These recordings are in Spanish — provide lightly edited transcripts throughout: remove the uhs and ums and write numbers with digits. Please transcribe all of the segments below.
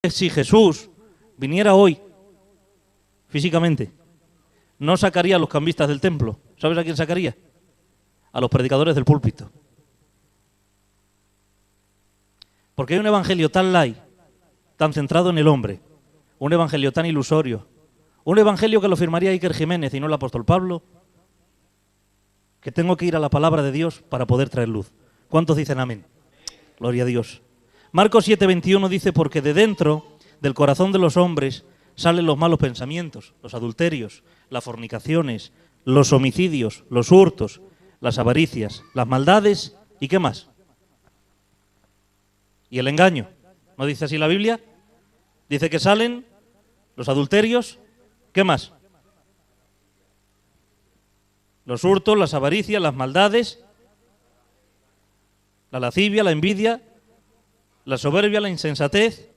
Si Jesús viniera hoy, físicamente, no sacaría a los cambistas del templo. ¿Sabes a quién sacaría? A los predicadores del púlpito. Porque hay un evangelio tan light, tan centrado en el hombre, un evangelio tan ilusorio, un evangelio que lo firmaría Iker Jiménez y no el apóstol Pablo, que tengo que ir a la palabra de Dios para poder traer luz. ¿Cuántos dicen amén? Gloria a Dios. Marcos 7:21 dice, porque de dentro del corazón de los hombres salen los malos pensamientos, los adulterios, las fornicaciones, los homicidios, los hurtos, las avaricias, las maldades y ¿qué más? Y el engaño. ¿No dice así la Biblia? Dice que salen los adulterios, ¿qué más? Los hurtos, las avaricias, las maldades, la lascivia, la envidia, la soberbia, la insensatez.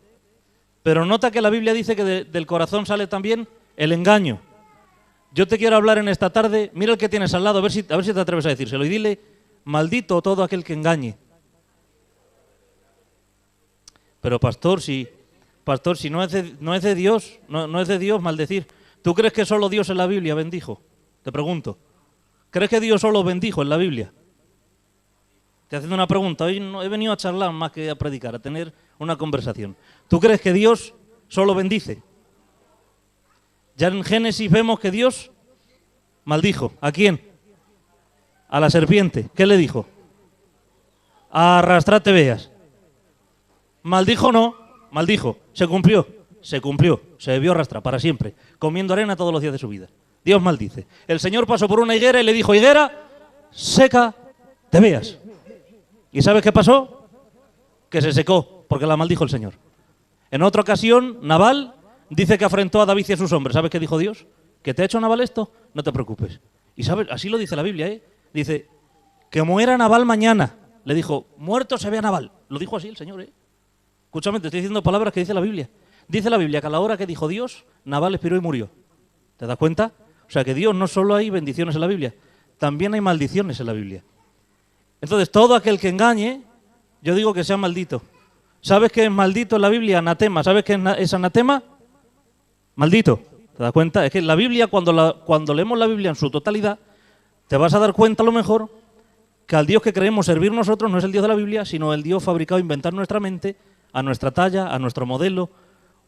Pero nota que la Biblia dice que del corazón sale también el engaño. Yo te quiero hablar en esta tarde, mira el que tienes al lado, a ver si te atreves a decírselo y dile, maldito todo aquel que engañe. Pero pastor, si no es de Dios, no es de Dios maldecir. ¿Tú crees que solo Dios en la Biblia bendijo? Te pregunto. ¿Crees que Dios solo bendijo en la Biblia? Te haciendo una pregunta. Hoy no he venido a charlar más que a predicar, a tener una conversación. ¿Tú crees que Dios solo bendice? Ya en Génesis vemos que Dios maldijo. ¿A quién? A la serpiente. ¿Qué le dijo? Arrastrate veas. ¿Maldijo o no? Maldijo. ¿Se cumplió? Se cumplió. Se debió arrastrar para siempre, comiendo arena todos los días de su vida. Dios maldice. El Señor pasó por una higuera y le dijo, higuera, seca, te veas. ¿Y sabes qué pasó? Que se secó, porque la maldijo el Señor. En otra ocasión, Nabal dice que afrentó a David y a sus hombres. ¿Sabes qué dijo Dios? ¿Que te ha hecho Nabal esto? No te preocupes. Y sabes, así lo dice la Biblia, ¿eh? Dice, que muera Nabal mañana. Le dijo, muerto se ve a Nabal. Lo dijo así el Señor, ¿eh? Escúchame, te estoy diciendo palabras que dice la Biblia. Dice la Biblia que a la hora que dijo Dios, Nabal expiró y murió. ¿Te das cuenta? O sea que Dios no solo hay bendiciones en la Biblia, también hay maldiciones en la Biblia. Entonces, todo aquel que engañe, yo digo que sea maldito. ¿Sabes qué es maldito en la Biblia? Anatema. ¿Sabes qué es anatema? Maldito. ¿Te das cuenta? Es que la Biblia, cuando leemos la Biblia en su totalidad, te vas a dar cuenta a lo mejor que al Dios que creemos servir nosotros no es el Dios de la Biblia, sino el Dios fabricado, inventado en nuestra mente, a nuestra talla, a nuestro modelo.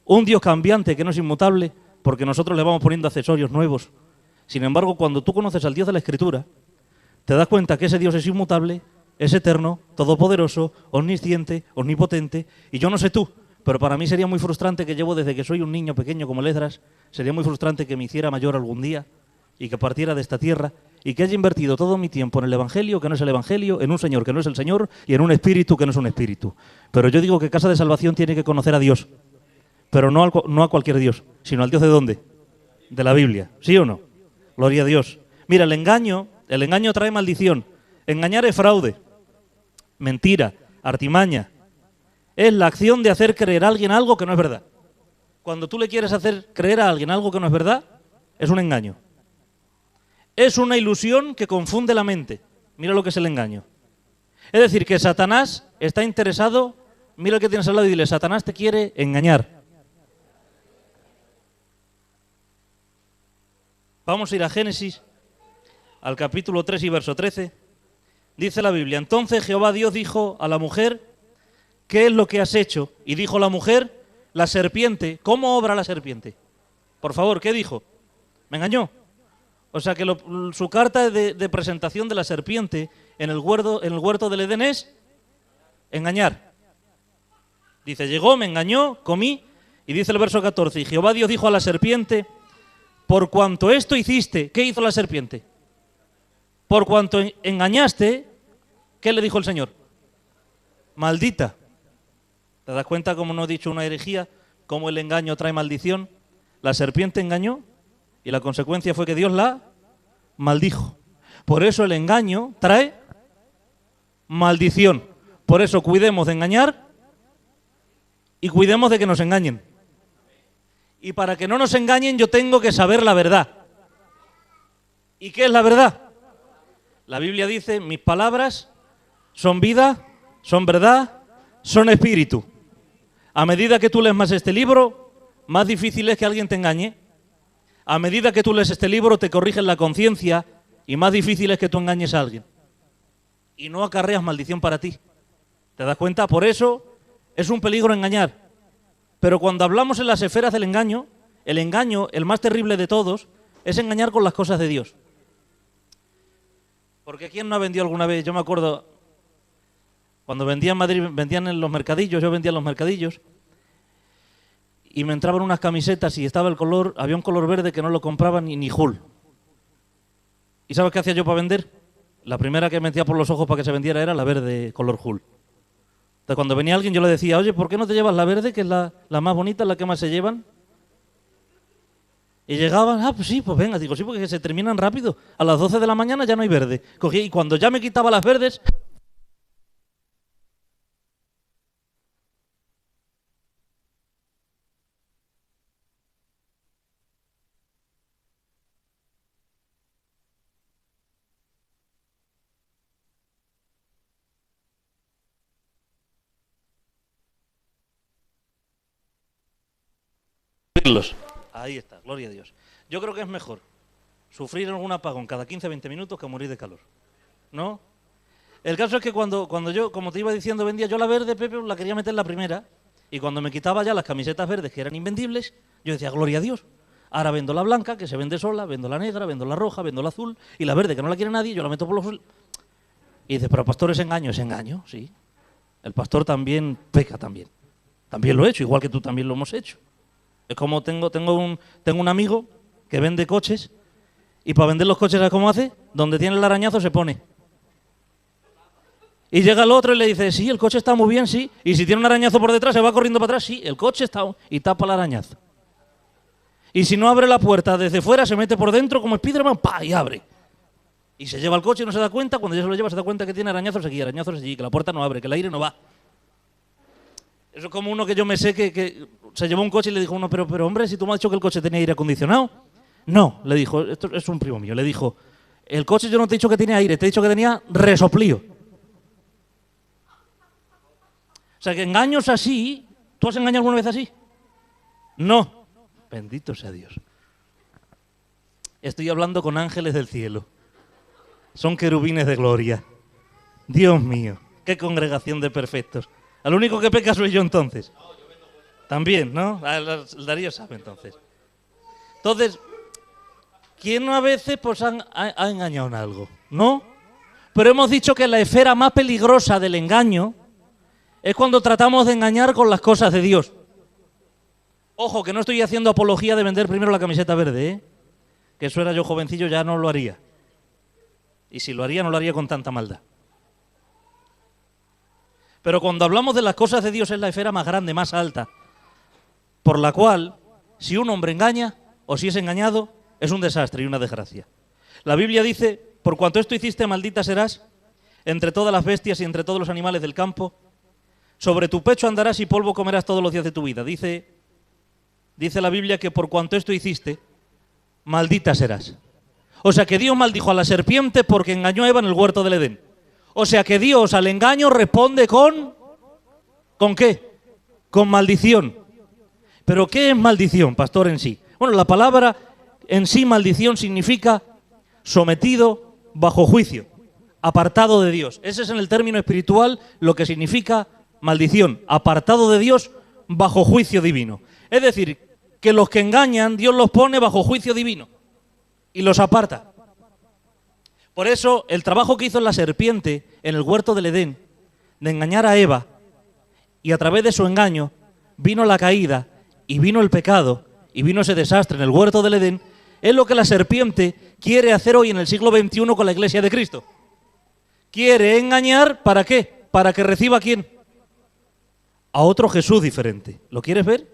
Un Dios cambiante que no es inmutable, porque nosotros le vamos poniendo accesorios nuevos. Sin embargo, cuando tú conoces al Dios de la Escritura, te das cuenta que ese Dios es inmutable, es eterno, todopoderoso, omnisciente, omnipotente. Y yo no sé tú, pero para mí sería muy frustrante, que llevo desde que soy un niño pequeño como Ledras, sería muy frustrante que me hiciera mayor algún día y que partiera de esta tierra y que haya invertido todo mi tiempo en el Evangelio, que no es el Evangelio, en un Señor que no es el Señor y en un espíritu que no es un espíritu. Pero yo digo que Casa de Salvación tiene que conocer a Dios, pero no a cualquier Dios, sino al Dios de ¿dónde? De la Biblia, ¿sí o no? Gloria a Dios. Mira, el engaño trae maldición. Engañar es fraude, mentira, artimaña. Es la acción de hacer creer a alguien algo que no es verdad. Cuando tú le quieres hacer creer a alguien algo que no es verdad, es un engaño. Es una ilusión que confunde la mente. Mira lo que es el engaño. Es decir, que Satanás está interesado, mira el que tienes al lado y dile, Satanás te quiere engañar. Vamos a ir a Génesis, al capítulo 3 y verso 13. Dice la Biblia, entonces Jehová Dios dijo a la mujer, ¿qué es lo que has hecho? Y dijo la mujer, la serpiente. ¿Cómo obra la serpiente? Por favor, ¿qué dijo? Me engañó. O sea que su carta de presentación de la serpiente en el huerto del Edén es engañar. Dice, llegó, me engañó, comí, y dice el verso 14, y Jehová Dios dijo a la serpiente, por cuanto esto hiciste, ¿qué hizo la serpiente? Por cuanto engañaste, ¿qué le dijo el Señor? Maldita. ¿Te das cuenta cómo no he dicho una herejía? Cómo el engaño trae maldición. La serpiente engañó y la consecuencia fue que Dios la maldijo. Por eso el engaño trae maldición. Por eso cuidemos de engañar y cuidemos de que nos engañen. Y para que no nos engañen yo tengo que saber la verdad. ¿Y qué es la verdad? La Biblia dice, mis palabras son vida, son verdad, son espíritu. A medida que tú lees más este libro, más difícil es que alguien te engañe. A medida que tú lees este libro, te corriges la conciencia y más difícil es que tú engañes a alguien. Y no acarreas maldición para ti. ¿Te das cuenta? Por eso es un peligro engañar. Pero cuando hablamos en las esferas del engaño, el más terrible de todos, es engañar con las cosas de Dios. Porque ¿quién no ha vendido alguna vez? Yo me acuerdo, cuando vendía en Madrid, vendían en los mercadillos, yo vendía en los mercadillos, y me entraban unas camisetas y estaba el color, había un color verde que no lo compraba ni Hull. ¿Y sabes qué hacía yo para vender? La primera que metía por los ojos para que se vendiera era la verde color Hull. Entonces cuando venía alguien yo le decía, oye, ¿por qué no te llevas la verde, que es la más bonita, la que más se llevan? Y llegaban, pues sí, pues venga, digo, sí, porque se terminan rápido. A las 12 de la mañana ya no hay verde. Cogí, y cuando ya me quitaba las verdes... Ahí está, gloria a Dios. Yo creo que es mejor sufrir algún apagón cada 15-20 minutos que morir de calor. ¿No? El caso es que cuando yo, como te iba diciendo, vendía yo la verde, Pepe, la quería meter la primera, y cuando me quitaba ya las camisetas verdes que eran invendibles, yo decía, gloria a Dios. Ahora vendo la blanca, que se vende sola, vendo la negra, vendo la roja, vendo la azul, y la verde, que no la quiere nadie, yo la meto por los... Y dices, pero pastor, es engaño, sí. El pastor también peca también. También lo he hecho, igual que tú también lo hemos hecho. Es como tengo un amigo que vende coches y para vender los coches, ¿sabes cómo hace? Donde tiene el arañazo se pone. Y llega el otro y le dice, sí, el coche está muy bien, sí. Y si tiene un arañazo por detrás, se va corriendo para atrás, sí, el coche está... Y tapa el arañazo. Y si no abre la puerta desde fuera, se mete por dentro como Spiderman, ¡pa! Y abre. Y se lleva el coche y no se da cuenta, cuando ya se lo lleva se da cuenta que tiene arañazos aquí, que la puerta no abre, que el aire no va. Eso es como uno que yo me sé que se llevó un coche y le dijo uno, pero hombre, si tú me has dicho que el coche tenía aire acondicionado. No, le dijo, esto es un primo mío, le dijo, el coche yo no te he dicho que tenía aire, te he dicho que tenía resoplío. O sea, que engaños así, ¿tú has engañado alguna vez así? No. Bendito sea Dios. Estoy hablando con ángeles del cielo. Son querubines de gloria. Dios mío, qué congregación de perfectos. Al único que peca soy yo entonces. También, ¿no? El Darío sabe entonces. Entonces, ¿quién a veces pues ha engañado en algo? ¿No? Pero hemos dicho que la esfera más peligrosa del engaño es cuando tratamos de engañar con las cosas de Dios. Ojo, que no estoy haciendo apología de vender primero la camiseta verde, ¿eh? Que eso era yo jovencillo, ya no lo haría. Y si lo haría, no lo haría con tanta maldad. Pero cuando hablamos de las cosas de Dios es la esfera más grande, más alta, por la cual, si un hombre engaña o si es engañado, es un desastre y una desgracia. La Biblia dice, por cuanto esto hiciste, maldita serás entre todas las bestias y entre todos los animales del campo. Sobre tu pecho andarás y polvo comerás todos los días de tu vida. Dice la Biblia que por cuanto esto hiciste, maldita serás. O sea que Dios maldijo a la serpiente porque engañó a Eva en el huerto del Edén. O sea que Dios al engaño responde ¿con qué? Con maldición. ¿Pero qué es maldición, pastor, en sí? Bueno, la palabra en sí, maldición, significa sometido bajo juicio, apartado de Dios. Ese es en el término espiritual lo que significa maldición, apartado de Dios bajo juicio divino. Es decir, que los que engañan, Dios los pone bajo juicio divino y los aparta. Por eso, el trabajo que hizo la serpiente en el huerto del Edén, de engañar a Eva, y a través de su engaño vino la caída, y vino el pecado, y vino ese desastre en el huerto del Edén, es lo que la serpiente quiere hacer hoy en el siglo XXI con la Iglesia de Cristo. Quiere engañar, ¿para qué? Para que reciba ¿a quién? A otro Jesús diferente. ¿Lo quieres ver?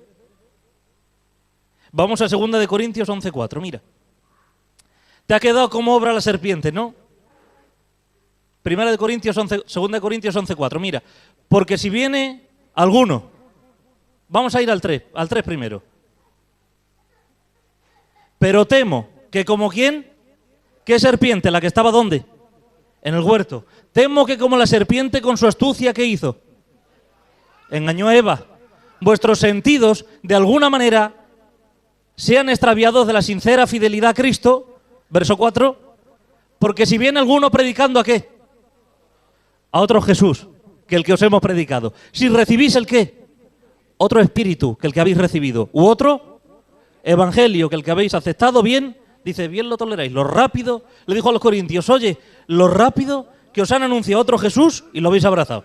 Vamos a 2 de Corintios 11:4, mira. Te ha quedado como obra la serpiente, ¿no? 2 de Corintios 11:4, mira. Porque si viene alguno, vamos a ir al 3 primero. Pero temo que como ¿quién? ¿Qué serpiente? La que estaba ¿dónde? En el huerto. Temo que como la serpiente con su astucia, ¿qué hizo? Engañó a Eva. vuestros sentidos, de alguna manera, sean extraviados de la sincera fidelidad a Cristo, verso 4, porque si viene alguno predicando ¿a qué? A otro Jesús, que el que os hemos predicado. Si recibís el ¿qué? Otro espíritu que el que habéis recibido, u otro evangelio que el que habéis aceptado, bien, dice, bien lo toleráis. Lo rápido, le dijo a los corintios, oye, lo rápido que os han anunciado otro Jesús y lo habéis abrazado.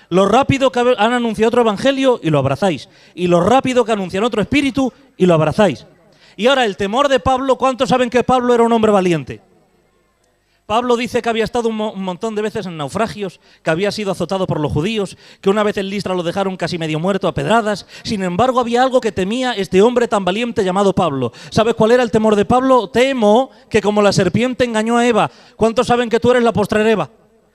Lo rápido que han anunciado otro evangelio y lo abrazáis. Y lo rápido que anuncian otro espíritu y lo abrazáis. Y ahora el temor de Pablo, ¿cuántos saben que Pablo era un hombre valiente? Pablo dice que había estado un montón de veces en naufragios, que había sido azotado por los judíos, que una vez en Listra lo dejaron casi medio muerto a pedradas. Sin embargo, había algo que temía este hombre tan valiente llamado Pablo. ¿Sabes cuál era el temor de Pablo? Temo que como la serpiente engañó a Eva. ¿Cuántos saben que tú eres la postrer Eva?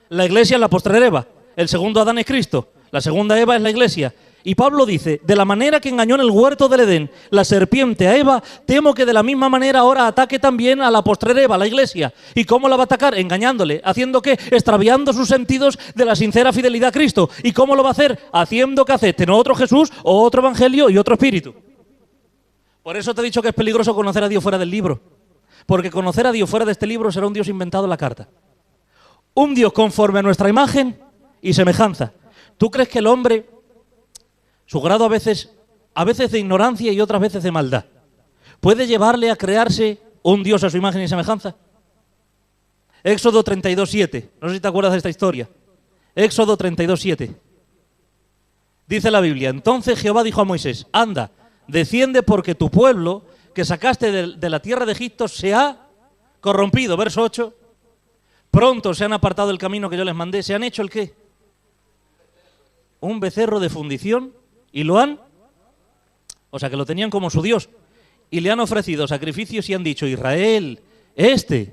La iglesia es la postrer Eva. El segundo Adán es Cristo. La segunda Eva es la iglesia. Y Pablo dice, de la manera que engañó en el huerto del Edén la serpiente a Eva, temo que de la misma manera ahora ataque también a la postrer Eva, la iglesia. ¿Y cómo la va a atacar? Engañándole. ¿Haciendo qué? Extraviando sus sentidos de la sincera fidelidad a Cristo. ¿Y cómo lo va a hacer? Haciendo que acepten otro Jesús o otro evangelio y otro espíritu. Por eso te he dicho que es peligroso conocer a Dios fuera del libro. Porque conocer a Dios fuera de este libro será un Dios inventado en la carta. Un Dios conforme a nuestra imagen y semejanza. ¿Tú crees que el hombre, su grado a veces de ignorancia y otras veces de maldad, puede llevarle a crearse un Dios a su imagen y semejanza? Éxodo 32:7. No sé si te acuerdas de esta historia. Éxodo 32:7. Dice la Biblia, entonces Jehová dijo a Moisés, anda, desciende porque tu pueblo que sacaste de la tierra de Egipto se ha corrompido. Verso 8. Pronto se han apartado del camino que yo les mandé. ¿Se han hecho el qué? Un becerro de fundición y lo han, o sea que lo tenían como su Dios, y le han ofrecido sacrificios y han dicho, Israel, este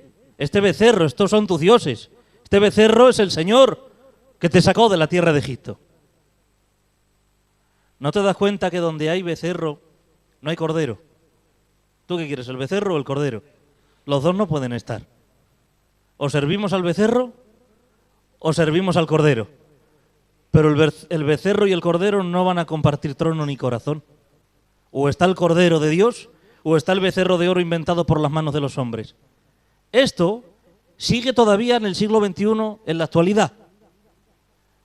becerro, estos son tus dioses, este becerro es el Señor que te sacó de la tierra de Egipto. ¿No te das cuenta que donde hay becerro no hay cordero? ¿Tú qué quieres, el becerro o el cordero? Los dos no pueden estar. O servimos al becerro o servimos al cordero. Pero el becerro y el cordero no van a compartir trono ni corazón. O está el cordero de Dios o está el becerro de oro inventado por las manos de los hombres. Esto sigue todavía en el siglo XXI en la actualidad.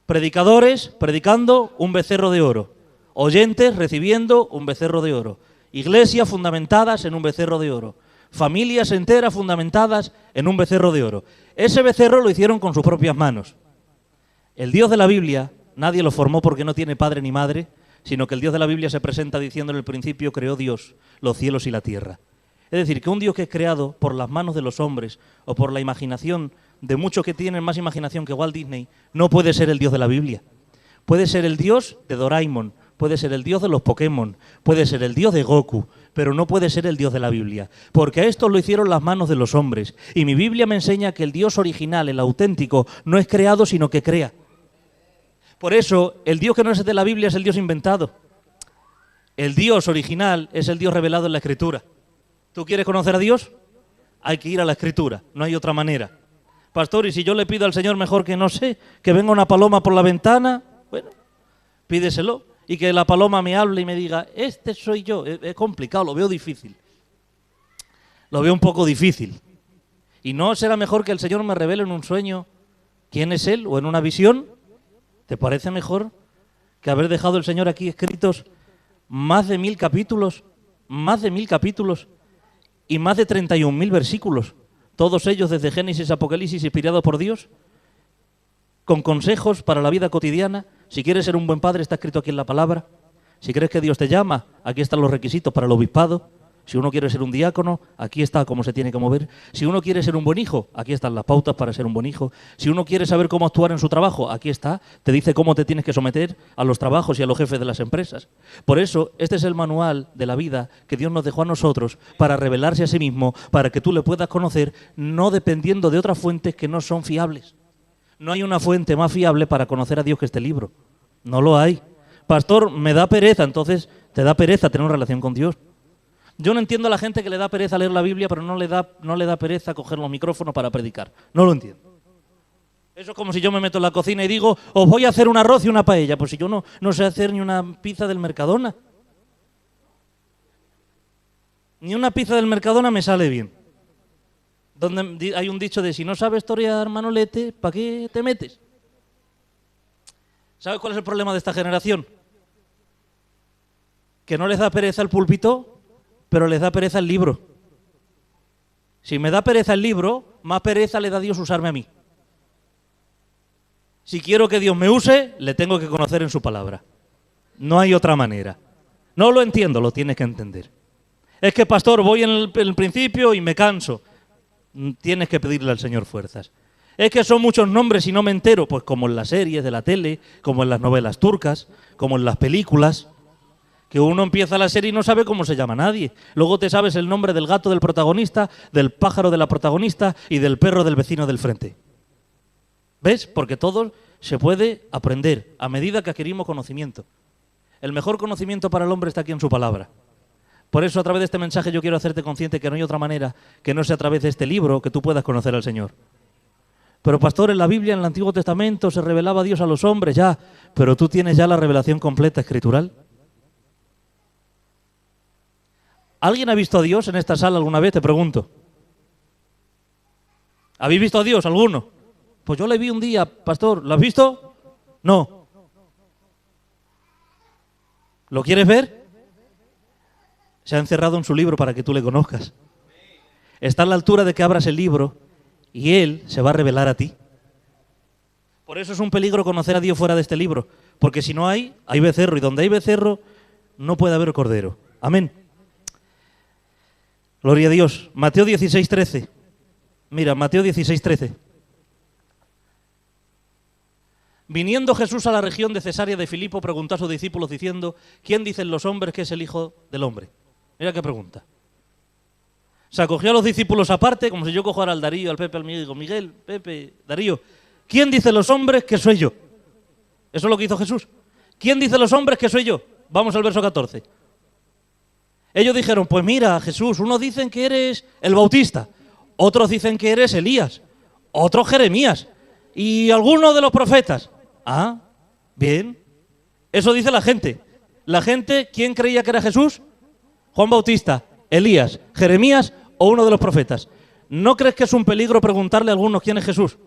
Predicadores predicando un becerro de oro. Oyentes recibiendo un becerro de oro. Iglesias fundamentadas en un becerro de oro. Familias enteras fundamentadas en un becerro de oro. Ese becerro lo hicieron con sus propias manos. El Dios de la Biblia, nadie lo formó porque no tiene padre ni madre, sino que el Dios de la Biblia se presenta diciendo en el principio creó Dios los cielos y la tierra. Es decir, que un Dios que es creado por las manos de los hombres o por la imaginación de muchos que tienen más imaginación que Walt Disney, no puede ser el Dios de la Biblia. Puede ser el Dios de Doraemon, puede ser el Dios de los Pokémon, puede ser el Dios de Goku, pero no puede ser el Dios de la Biblia, porque a esto lo hicieron las manos de los hombres. Y mi Biblia me enseña que el Dios original, el auténtico, no es creado, sino que crea. Por eso, el Dios que no es de la Biblia es el Dios inventado. El Dios original es el Dios revelado en la Escritura. ¿Tú quieres conocer a Dios? Hay que ir a la Escritura, no hay otra manera. Pastor, y si yo le pido al Señor mejor que no sé, que venga una paloma por la ventana, bueno, pídeselo. Y que la paloma me hable y me diga, este soy yo. Es complicado, lo veo difícil. Lo veo un poco difícil. ¿Y no será mejor que el Señor me revele en un sueño quién es Él o en una visión? ¿Te parece mejor que haber dejado el Señor aquí escritos más de 1000 capítulos y más de 31.000 versículos? Todos ellos desde Génesis a Apocalipsis inspirados por Dios, con consejos para la vida cotidiana. Si quieres ser un buen padre, está escrito aquí en la palabra. Si crees que Dios te llama, aquí están los requisitos para el obispado. Si uno quiere ser un diácono, aquí está cómo se tiene que mover. Si uno quiere ser un buen hijo, aquí están las pautas para ser un buen hijo. Si uno quiere saber cómo actuar en su trabajo, aquí está. Te dice cómo te tienes que someter a los trabajos y a los jefes de las empresas. Por eso, este es el manual de la vida que Dios nos dejó a nosotros para revelarse a sí mismo, para que tú le puedas conocer, no dependiendo de otras fuentes que no son fiables. No hay una fuente más fiable para conocer a Dios que este libro. No lo hay. Pastor, me da pereza. Entonces, te da pereza tener una relación con Dios. Yo no entiendo a la gente que le da pereza leer la Biblia, pero no le da pereza coger los micrófonos para predicar. No lo entiendo. Eso es como si yo me meto en la cocina y digo, os voy a hacer un arroz y una paella. Pues si yo no sé hacer ni una pizza del Mercadona. Ni una pizza del Mercadona me sale bien. Donde hay un dicho de, si no sabes torear manolete, ¿para qué te metes? ¿Sabes cuál es el problema de esta generación? Que no les da pereza el púlpito, pero les da pereza el libro. Si me da pereza el libro, más pereza le da Dios usarme a mí. Si quiero que Dios me use, le tengo que conocer en su palabra. No hay otra manera. No lo entiendo, lo tienes que entender. Es que, pastor, voy en el principio y me canso. Tienes que pedirle al Señor fuerzas. Es que son muchos nombres y no me entero. Pues como en las series de la tele, como en las novelas turcas, como en las películas, que uno empieza la serie y no sabe cómo se llama nadie. Luego te sabes el nombre del gato del protagonista, del pájaro de la protagonista y del perro del vecino del frente. ¿Ves? Porque todo se puede aprender a medida que adquirimos conocimiento. El mejor conocimiento para el hombre está aquí en su palabra. Por eso a través de este mensaje yo quiero hacerte consciente que no hay otra manera que no sea a través de este libro que tú puedas conocer al Señor. Pero pastor, en la Biblia, en el Antiguo Testamento, se revelaba Dios a los hombres ya, pero tú tienes ya la revelación completa escritural. ¿Alguien ha visto a Dios en esta sala alguna vez? Te pregunto. ¿Habéis visto a Dios alguno? Pues yo le vi un día, pastor. ¿Lo has visto? No. ¿Lo quieres ver? Se ha encerrado en su libro para que tú le conozcas. Está a la altura de que abras el libro y Él se va a revelar a ti. Por eso es un peligro conocer a Dios fuera de este libro, porque si no hay becerro, y donde hay becerro no puede haber cordero. Amén. Gloria a Dios. Mateo 16:13. Mira, Mateo 16:13. Viniendo Jesús a la región de Cesarea de Filipo, preguntó a sus discípulos diciendo, ¿quién dicen los hombres que es el Hijo del Hombre? Mira qué pregunta. Se acogió a los discípulos aparte, como si yo cojo ahora al Darío, al Pepe, al Miguel, digo, Miguel, Pepe, Darío, ¿quién dice los hombres que soy yo? Eso es lo que hizo Jesús. ¿Quién dice los hombres que soy yo? Vamos al verso 14. Ellos dijeron, pues mira, Jesús, unos dicen que eres el Bautista, otros dicen que eres Elías, otros Jeremías y algunos de los profetas. Ah, bien. Eso dice la gente. La gente, ¿quién creía que era Jesús? Juan Bautista, Elías, Jeremías o uno de los profetas. ¿No crees que es un peligro preguntarle a algunos quién es Jesús?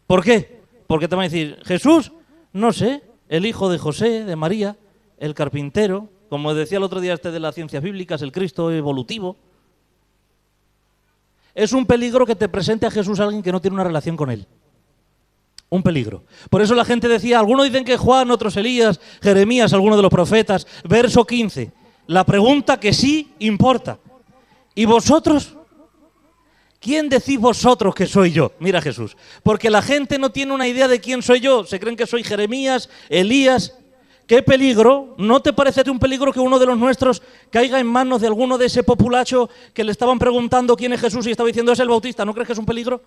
¿Por qué? Porque te van a decir, Jesús, no sé, el hijo de José, de María, el carpintero, como decía el otro día de las ciencias bíblicas, el Cristo evolutivo. Es un peligro que te presente a Jesús a alguien que no tiene una relación con Él. Un peligro. Por eso la gente decía, algunos dicen que Juan, otros Elías, Jeremías, algunos de los profetas. Verso 15. La pregunta que sí importa. ¿Y vosotros? ¿Quién decís vosotros que soy yo? Mira Jesús. Porque la gente no tiene una idea de quién soy yo. Se creen que soy Jeremías, Elías. ¿Qué peligro? ¿No te parece un peligro que uno de los nuestros caiga en manos de alguno de ese populacho que le estaban preguntando quién es Jesús y estaba diciendo es el Bautista? ¿No crees que es un peligro?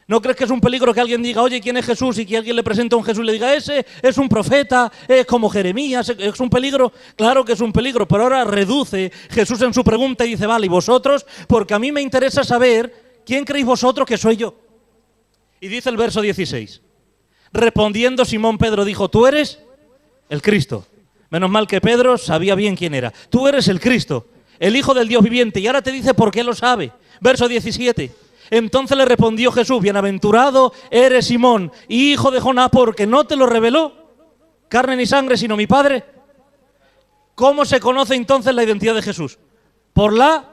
¿No crees que es un peligro que alguien diga, oye, ¿quién es Jesús? Y que alguien le presente a un Jesús y le diga, ese es un profeta, es como Jeremías, es un peligro. Claro que es un peligro, pero ahora reduce Jesús en su pregunta y dice, vale, ¿y vosotros? Porque a mí me interesa saber quién creéis vosotros que soy yo. Y dice el verso 16, respondiendo Simón Pedro dijo, tú eres el Cristo. Menos mal que Pedro sabía bien quién era. Tú eres el Cristo, el Hijo del Dios viviente. Y ahora te dice por qué lo sabe. Verso 17. Entonces le respondió Jesús, bienaventurado eres Simón, hijo de Jonás, porque no te lo reveló carne ni sangre, sino mi Padre. ¿Cómo se conoce entonces la identidad de Jesús? Por la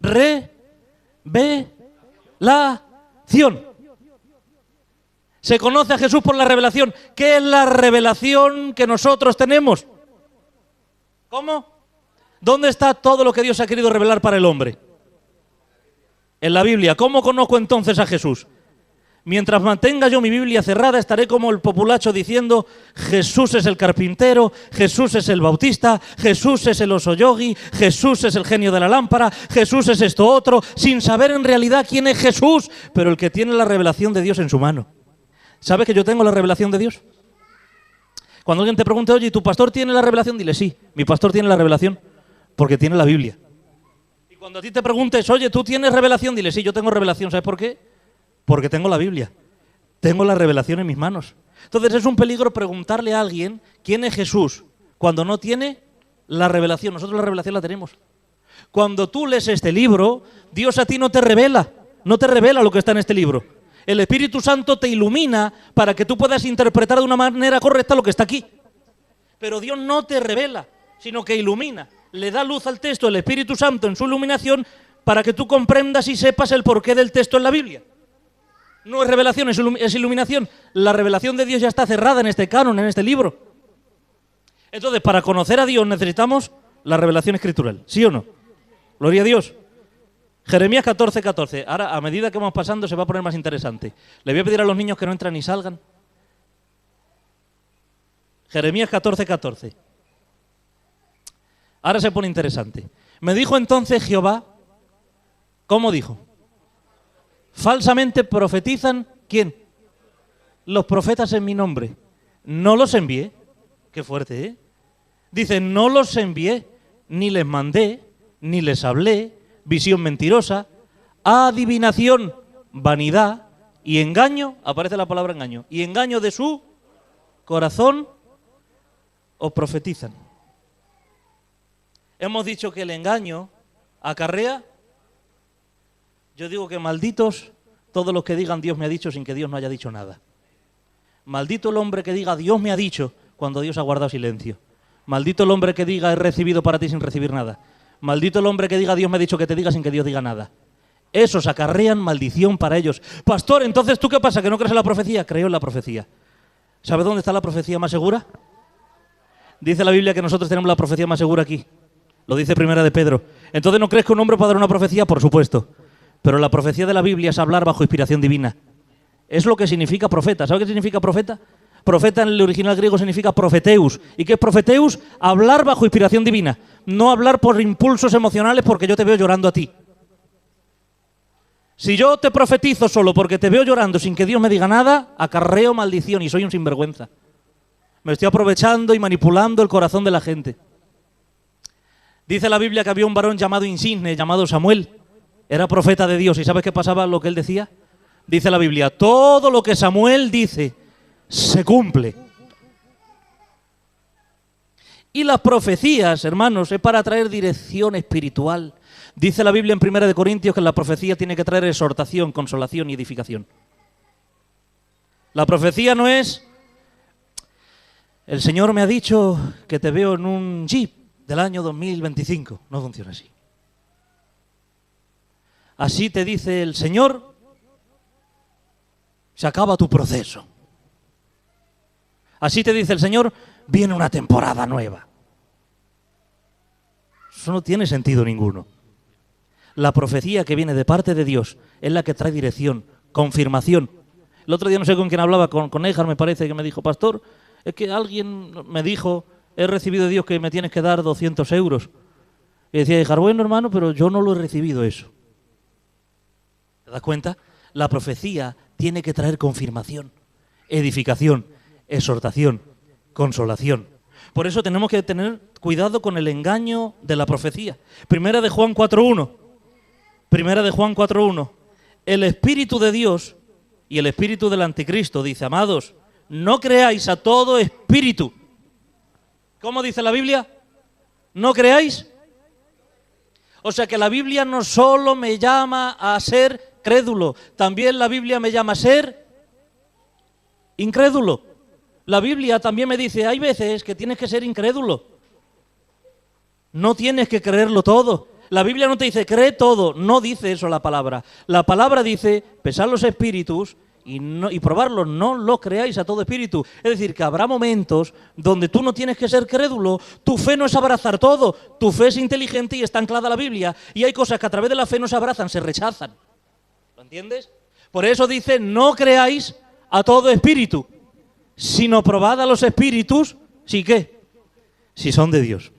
revelación. Se conoce a Jesús por la revelación. ¿Qué es la revelación que nosotros tenemos? ¿Cómo? ¿Dónde está todo lo que Dios ha querido revelar para el hombre? En la Biblia. ¿Cómo conozco entonces a Jesús? Mientras mantenga yo mi Biblia cerrada, estaré como el populacho diciendo Jesús es el carpintero, Jesús es el Bautista, Jesús es el oso yogi, Jesús es el genio de la lámpara, Jesús es esto otro, sin saber en realidad quién es Jesús, pero el que tiene la revelación de Dios en su mano. ¿Sabes que yo tengo la revelación de Dios? Cuando alguien te pregunte, oye, ¿tu pastor tiene la revelación? Dile, sí, mi pastor tiene la revelación porque tiene la Biblia. Cuando a ti te preguntes, oye, ¿tú tienes revelación? Dile, sí, yo tengo revelación. ¿Sabes por qué? Porque tengo la Biblia, tengo la revelación en mis manos. Entonces es un peligro preguntarle a alguien quién es Jesús cuando no tiene la revelación. Nosotros la revelación la tenemos. Cuando tú lees este libro, Dios a ti no te revela lo que está en este libro. El Espíritu Santo te ilumina para que tú puedas interpretar de una manera correcta lo que está aquí. Pero Dios no te revela, sino que ilumina. Le da luz al texto el Espíritu Santo en su iluminación para que tú comprendas y sepas el porqué del texto en la Biblia. No es revelación, es iluminación. La revelación de Dios ya está cerrada en este canon, en este libro. Entonces, para conocer a Dios necesitamos la revelación escritural, ¿sí o no? Gloria a Dios. Jeremías 14:14. Ahora, a medida que vamos pasando, se va a poner más interesante. Le voy a pedir a los niños que no entran ni salgan. Jeremías 14:14. Ahora se pone interesante. Me dijo entonces Jehová, ¿cómo dijo? Falsamente profetizan, ¿quién? Los profetas en mi nombre. No los envié. Qué fuerte, ¿eh? Dice, no los envié, ni les mandé, ni les hablé, visión mentirosa, adivinación, vanidad y engaño, aparece la palabra engaño, y engaño de su corazón os profetizan. Hemos dicho que el engaño acarrea, yo digo que malditos todos los que digan Dios me ha dicho sin que Dios no haya dicho nada. Maldito el hombre que diga Dios me ha dicho cuando Dios ha guardado silencio. Maldito el hombre que diga he recibido para ti sin recibir nada. Maldito el hombre que diga Dios me ha dicho que te diga sin que Dios diga nada. Esos acarrean maldición para ellos. Pastor, entonces ¿tú qué pasa? ¿Que no crees en la profecía? Creo en la profecía. ¿Sabes dónde está la profecía más segura? Dice la Biblia que nosotros tenemos la profecía más segura aquí. Lo dice Primera de Pedro. Entonces, ¿no crees que un hombre puede dar una profecía? Por supuesto. Pero la profecía de la Biblia es hablar bajo inspiración divina. Es lo que significa profeta. ¿Sabe qué significa profeta? Profeta en el original griego significa profeteus. ¿Y qué es profeteus? Hablar bajo inspiración divina. No hablar por impulsos emocionales porque yo te veo llorando a ti. Si yo te profetizo solo porque te veo llorando sin que Dios me diga nada, acarreo maldición y soy un sinvergüenza. Me estoy aprovechando y manipulando el corazón de la gente. Dice la Biblia que había un varón llamado Insigne, llamado Samuel. Era profeta de Dios. ¿Y sabes qué pasaba lo que él decía? Dice la Biblia, todo lo que Samuel dice se cumple. Y las profecías, hermanos, es para traer dirección espiritual. Dice la Biblia en 1 Corintios que la profecía tiene que traer exhortación, consolación y edificación. La profecía no es, el Señor me ha dicho que te veo en un Jeep del año 2025. No funciona así. Así te dice el Señor, se acaba tu proceso. Así te dice el Señor, viene una temporada nueva. Eso no tiene sentido ninguno. La profecía que viene de parte de Dios es la que trae dirección, confirmación. El otro día no sé con quién hablaba, con Éjar me parece, que me dijo, pastor, es que alguien me dijo, he recibido de Dios que me tienes que dar 200 euros. Y decía Éjar, bueno hermano, pero yo no lo he recibido eso. ¿Te das cuenta? La profecía tiene que traer confirmación, edificación, exhortación, consolación. Por eso tenemos que tener cuidado con el engaño de la profecía. Primera de Juan 4.1. Primera de Juan 4.1. El Espíritu de Dios y el Espíritu del Anticristo dice, amados, no creáis a todo espíritu. ¿Cómo dice la Biblia? ¿No creáis? O sea que la Biblia no solo me llama a ser crédulo, también la Biblia me llama a ser incrédulo. La Biblia también me dice, hay veces que tienes que ser incrédulo. No tienes que creerlo todo. La Biblia no te dice, cree todo. No dice eso la palabra. La palabra dice, pesad los espíritus y probarlos. No lo creáis a todo espíritu. Es decir, que habrá momentos donde tú no tienes que ser crédulo. Tu fe no es abrazar todo. Tu fe es inteligente y está anclada a la Biblia. Y hay cosas que a través de la fe no se abrazan, se rechazan. ¿Lo entiendes? Por eso dice, no creáis a todo espíritu, sino probad a los espíritus, ¿sí qué? Si son de Dios.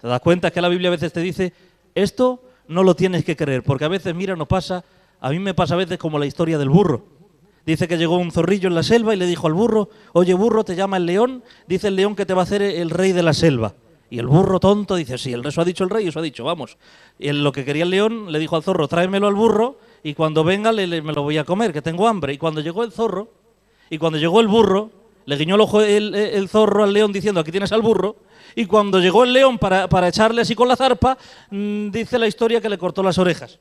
¿Te das cuenta que la Biblia a veces te dice, esto no lo tienes que creer? Porque a veces, mira, nos pasa, a mí me pasa a veces como la historia del burro. Dice que llegó un zorrillo en la selva y le dijo al burro, oye burro, te llama el león, dice el león que te va a hacer el rey de la selva. Y el burro tonto dice, sí, eso ha dicho el rey, eso ha dicho, vamos. Y lo que quería el león le dijo al zorro, tráemelo al burro, y cuando venga me lo voy a comer, que tengo hambre. Y cuando llegó el zorro, y cuando llegó el burro, le guiñó el ojo el zorro al león diciendo, aquí tienes al burro. Y cuando llegó el león para echarle así con la zarpa, dice la historia que le cortó las orejas.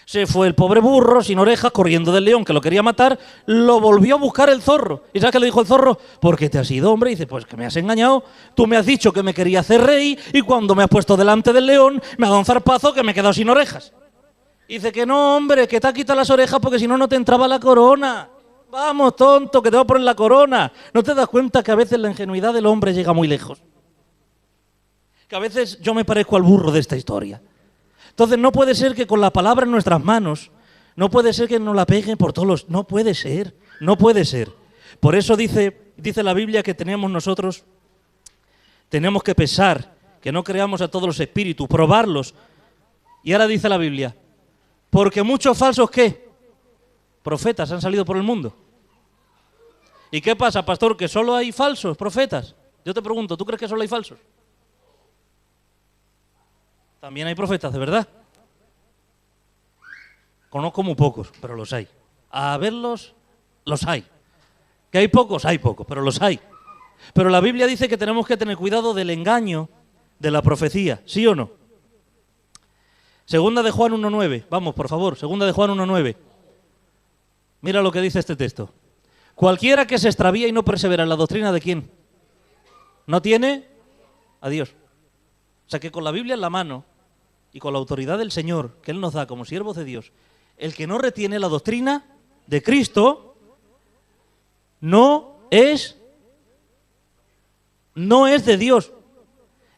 Se fue el pobre burro sin orejas, corriendo del león que lo quería matar, lo volvió a buscar el zorro. ¿Y sabes qué le dijo el zorro? ¿Por qué te has ido, hombre? Y dice, pues que me has engañado, tú me has dicho que me quería hacer rey y cuando me has puesto delante del león me ha dado un zarpazo que me he quedado sin orejas. Y dice que no, hombre, que te ha quitado las orejas porque si no, no te entraba la corona. Vamos, tonto, que te voy a poner la corona. ¿No te das cuenta que a veces la ingenuidad del hombre llega muy lejos? Que a veces yo me parezco al burro de esta historia. Entonces no puede ser que con la palabra en nuestras manos, no puede ser que nos la peguen por todos los... No puede ser, no puede ser. Por eso dice la Biblia que tenemos que pesar, que no creamos a todos los espíritus, probarlos. Y ahora dice la Biblia, porque muchos falsos, ¿qué? Profetas han salido por el mundo. ¿Y qué pasa, pastor? ¿Que solo hay falsos profetas? Yo te pregunto, ¿tú crees que solo hay falsos? También hay profetas, de verdad. Conozco muy pocos, pero los hay. A verlos, los hay. ¿Que hay pocos? Hay pocos, pero los hay. Pero la Biblia dice que tenemos que tener cuidado del engaño de la profecía, ¿sí o no? Segunda de Juan 1:9. Vamos, por favor, segunda de Juan 1:9. Mira lo que dice este texto. Cualquiera que se extravía y no persevera en la doctrina de ¿quién? No tiene a Dios. O sea que con la Biblia en la mano y con la autoridad del Señor que Él nos da como siervos de Dios, el que no retiene la doctrina de Cristo no es de Dios.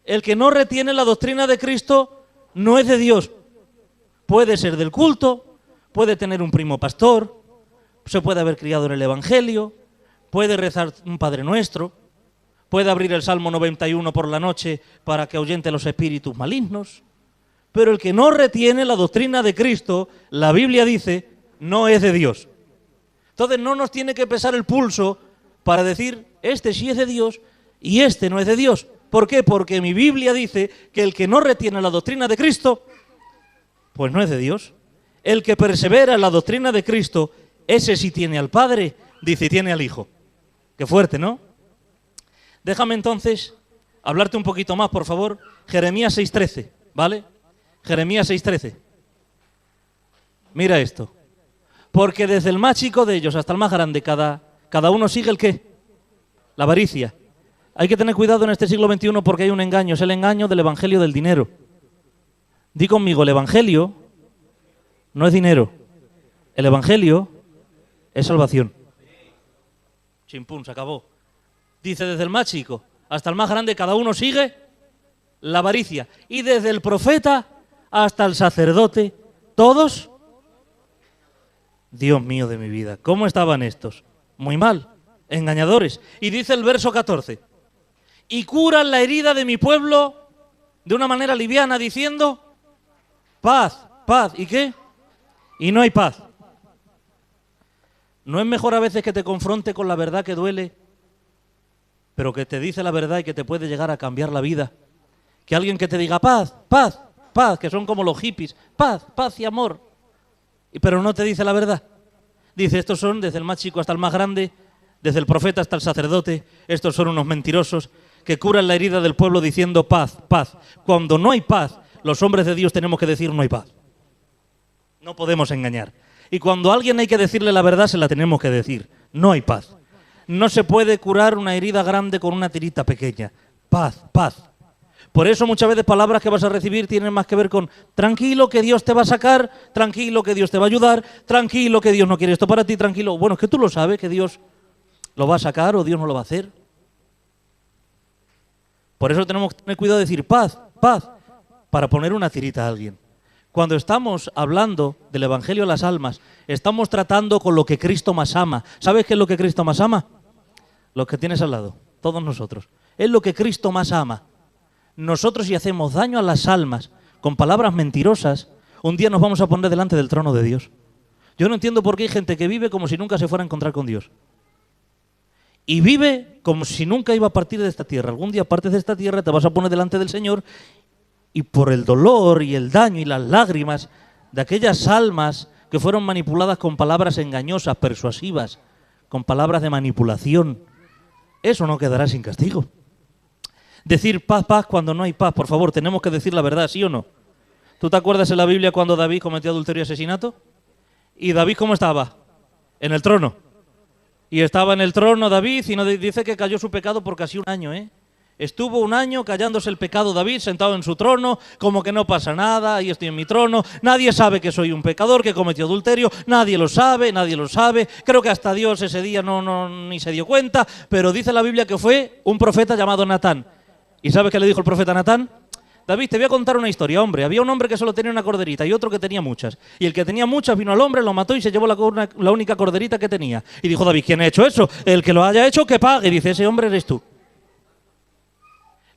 El que no retiene la doctrina de Cristo no es de Dios. Puede ser del culto, puede tener un primo pastor, se puede haber criado en el Evangelio, puede rezar un Padre Nuestro, puede abrir el Salmo 91 por la noche para que ahuyente los espíritus malignos, pero el que no retiene la doctrina de Cristo, la Biblia dice, no es de Dios. Entonces no nos tiene que pesar el pulso para decir, este sí es de Dios y este no es de Dios. ¿Por qué? Porque mi Biblia dice que el que no retiene la doctrina de Cristo, pues no es de Dios. El que persevera en la doctrina de Cristo, ese sí tiene al Padre, dice, y tiene al Hijo. Qué fuerte, ¿no? Déjame entonces hablarte un poquito más, por favor. Jeremías 6:13, ¿vale? Jeremías 6:13. Mira esto. Porque desde el más chico de ellos hasta el más grande, cada uno sigue el ¿qué? La avaricia. Hay que tener cuidado en este siglo XXI porque hay un engaño. Es el engaño del evangelio del dinero. Di conmigo, el evangelio no es dinero. El evangelio es salvación. Chimpún, se acabó. Dice, desde el más chico hasta el más grande, cada uno sigue la avaricia. Y desde el profeta hasta el sacerdote, todos, Dios mío de mi vida, ¿cómo estaban estos? Muy mal, engañadores. Y dice el verso 14, y curan la herida de mi pueblo de una manera liviana, diciendo, paz, paz. ¿Y qué? Y no hay paz. ¿No es mejor a veces que te confronte con la verdad que duele, pero que te dice la verdad y que te puede llegar a cambiar la vida? Que alguien que te diga paz, paz, paz, que son como los hippies, paz, paz y amor, pero no te dice la verdad. Dice, estos son desde el más chico hasta el más grande, desde el profeta hasta el sacerdote, estos son unos mentirosos que curan la herida del pueblo diciendo paz, paz. Cuando no hay paz, los hombres de Dios tenemos que decir no hay paz. No podemos engañar. Y cuando a alguien hay que decirle la verdad, se la tenemos que decir. No hay paz. No se puede curar una herida grande con una tirita pequeña. Paz, paz. Por eso muchas veces palabras que vas a recibir tienen más que ver con tranquilo que Dios te va a sacar, tranquilo que Dios te va a ayudar, tranquilo que Dios no quiere esto para ti, tranquilo. Bueno, es que tú lo sabes que Dios lo va a sacar o Dios no lo va a hacer. Por eso tenemos que tener cuidado de decir paz, paz, para poner una tirita a alguien. Cuando estamos hablando del Evangelio a las almas, estamos tratando con lo que Cristo más ama. ¿Sabes qué es lo que Cristo más ama? Los que tienes al lado, todos nosotros. Es lo que Cristo más ama. Nosotros, si hacemos daño a las almas con palabras mentirosas, un día nos vamos a poner delante del trono de Dios. Yo no entiendo por qué hay gente que vive como si nunca se fuera a encontrar con Dios. Y vive como si nunca iba a partir de esta tierra. Algún día partes de esta tierra, te vas a poner delante del Señor y por el dolor y el daño y las lágrimas de aquellas almas que fueron manipuladas con palabras engañosas, persuasivas, con palabras de manipulación. Eso no quedará sin castigo. Decir paz, paz cuando no hay paz. Por favor, tenemos que decir la verdad, ¿sí o no? ¿Tú te acuerdas en la Biblia cuando David cometió adulterio y asesinato? ¿Y David cómo estaba? En el trono. Y estaba en el trono David y no dice que cayó su pecado por casi un año, ¿eh? Estuvo un año callándose el pecado David, sentado en su trono, como que no pasa nada, ahí estoy en mi trono, nadie sabe que soy un pecador, que cometió adulterio, nadie lo sabe, creo que hasta Dios ese día ni se dio cuenta, pero dice la Biblia que fue un profeta llamado Natán. ¿Y sabes qué le dijo el profeta Natán? David, te voy a contar una historia, hombre. Había un hombre que solo tenía una corderita y otro que tenía muchas. Y el que tenía muchas vino al hombre, lo mató y se llevó la única corderita que tenía. Y dijo David, ¿quién ha hecho eso? El que lo haya hecho, que pague. Y dice, ese hombre eres tú.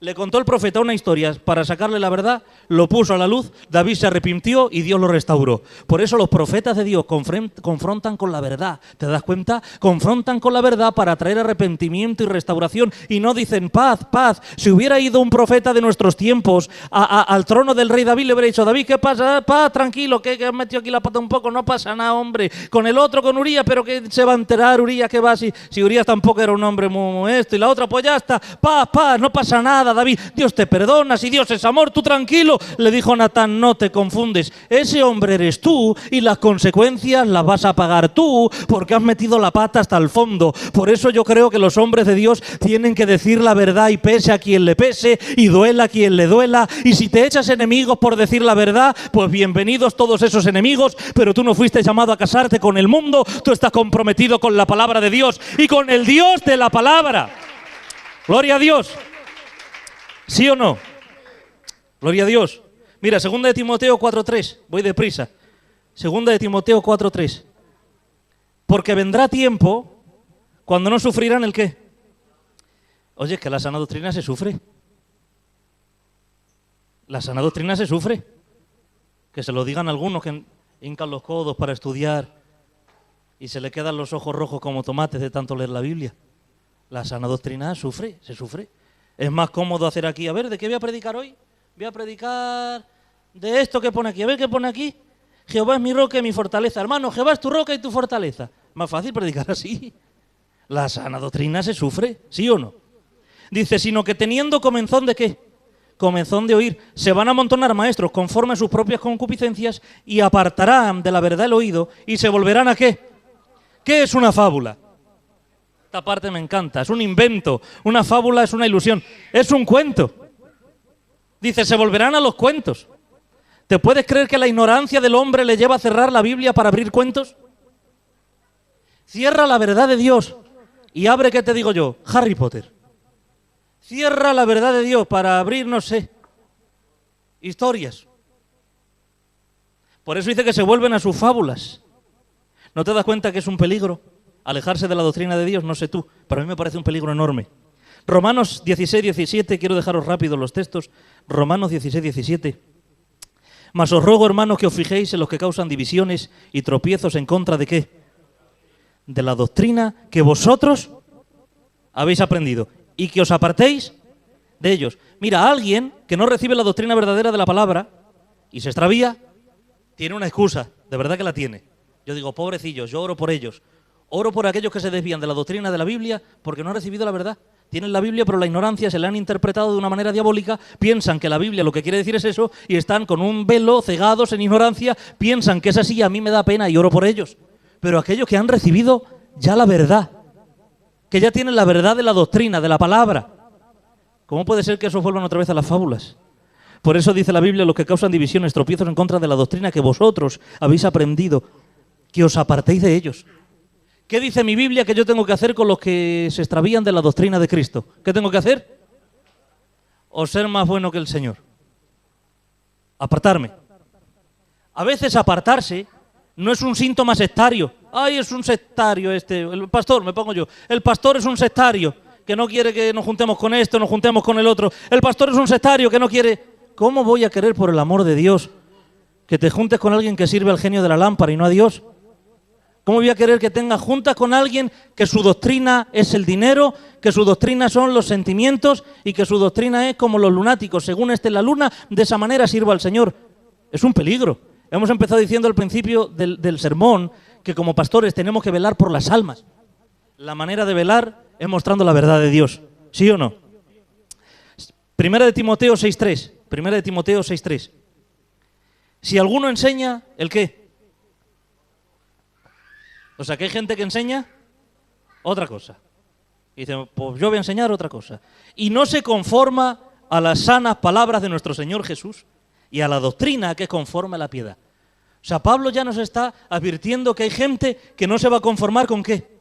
Le contó el profeta una historia para sacarle la verdad, lo puso a la luz, David se arrepintió y Dios lo restauró. Por eso los profetas de Dios confrontan con la verdad, ¿te das cuenta? Confrontan con la verdad para traer arrepentimiento y restauración y no dicen paz, paz. Si hubiera ido un profeta de nuestros tiempos al trono del rey David, le hubiera dicho, David, ¿qué pasa? Paz, tranquilo, que has metido aquí la pata un poco, no pasa nada, hombre. Con el otro, con Urías, pero que se va a enterar Urías, ¿qué va? Si Urías tampoco era un hombre muy esto y la otra, pues ya está, paz, paz, no pasa nada. David, Dios te perdona, si Dios es amor, tú tranquilo. Le dijo Natán, no te confundes, ese hombre eres tú y las consecuencias las vas a pagar tú porque has metido la pata hasta el fondo. Por eso yo creo que los hombres de Dios tienen que decir la verdad y pese a quien le pese y duela a quien le duela. Y si te echas enemigos por decir la verdad, pues bienvenidos todos esos enemigos, pero tú no fuiste llamado a casarte con el mundo, tú estás comprometido con la palabra de Dios y con el Dios de la palabra. Gloria a Dios. ¿Sí o no? Gloria a Dios. Mira, 2 de Timoteo 4:3. Voy deprisa. 2 de Timoteo 4:3. Porque vendrá tiempo cuando no sufrirán el qué. Oye, es que la sana doctrina se sufre. La sana doctrina se sufre. Que se lo digan algunos que hincan los codos para estudiar y se le quedan los ojos rojos como tomates de tanto leer la Biblia. La sana doctrina sufre, se sufre. Es más cómodo hacer aquí, a ver, ¿de qué voy a predicar hoy? Voy a predicar de esto que pone aquí. A ver qué pone aquí. Jehová es mi roca y mi fortaleza. Hermano, Jehová es tu roca y tu fortaleza. Más fácil predicar así. La sana doctrina se sufre, ¿sí o no? Dice, sino que teniendo comenzón de qué. Comenzón de oír. Se van a amontonar maestros conforme a sus propias concupiscencias y apartarán de la verdad el oído y se volverán a qué. ¿Qué es una fábula? Esta parte me encanta, es un invento, una fábula es una ilusión, es un cuento. Dice, se volverán a los cuentos. ¿Te puedes creer que la ignorancia del hombre le lleva a cerrar la Biblia para abrir cuentos? Cierra la verdad de Dios y abre, ¿qué te digo yo? Harry Potter. Cierra la verdad de Dios para abrir, no sé, historias. Por eso dice que se vuelven a sus fábulas. ¿No te das cuenta que es un peligro? Alejarse de la doctrina de Dios, no sé tú, pero a mí me parece un peligro enorme. Romanos 16:17, quiero dejaros rápido los textos. Romanos 16:17. Mas os ruego, hermanos, que os fijéis en los que causan divisiones y tropiezos en contra de ¿qué? De la doctrina que vosotros habéis aprendido y que os apartéis de ellos. Mira, alguien que no recibe la doctrina verdadera de la palabra y se extravía, tiene una excusa, de verdad que la tiene. Yo digo, pobrecillos, yo oro por ellos. Oro por aquellos que se desvían de la doctrina de la Biblia porque no han recibido la verdad. Tienen la Biblia, pero la ignorancia se la han interpretado de una manera diabólica, piensan que la Biblia lo que quiere decir es eso y están con un velo, cegados en ignorancia, piensan que es así y a mí me da pena y oro por ellos. Pero aquellos que han recibido ya la verdad, que ya tienen la verdad de la doctrina, de la palabra, ¿cómo puede ser que esos vuelvan otra vez a las fábulas? Por eso dice la Biblia, los que causan divisiones, tropiezos en contra de la doctrina que vosotros habéis aprendido, que os apartéis de ellos. ¿Qué dice mi Biblia que yo tengo que hacer con los que se extravían de la doctrina de Cristo? ¿Qué tengo que hacer? O ser más bueno que el Señor. Apartarme. A veces apartarse no es un síntoma sectario. Ay, es un sectario este. El pastor, me pongo yo. El pastor es un sectario que no quiere que nos juntemos con esto, nos juntemos con el otro. El pastor es un sectario que no quiere. ¿Cómo voy a querer, por el amor de Dios, que te juntes con alguien que sirve al genio de la lámpara y no a Dios? ¿Cómo voy a querer que tengas juntas con alguien que su doctrina es el dinero, que su doctrina son los sentimientos y que su doctrina es como los lunáticos? Según esté la luna, de esa manera sirva al Señor. Es un peligro. Hemos empezado diciendo al principio del sermón que como pastores tenemos que velar por las almas. La manera de velar es mostrando la verdad de Dios. ¿Sí o no? Primera de Timoteo 6.3. Primera de Timoteo 6.3. Si alguno enseña, ¿el qué? O sea, que hay gente que enseña otra cosa. Y dice, pues yo voy a enseñar otra cosa. Y no se conforma a las sanas palabras de nuestro Señor Jesús y a la doctrina que es conforme a la piedad. O sea, Pablo ya nos está advirtiendo que hay gente que no se va a conformar ¿con qué?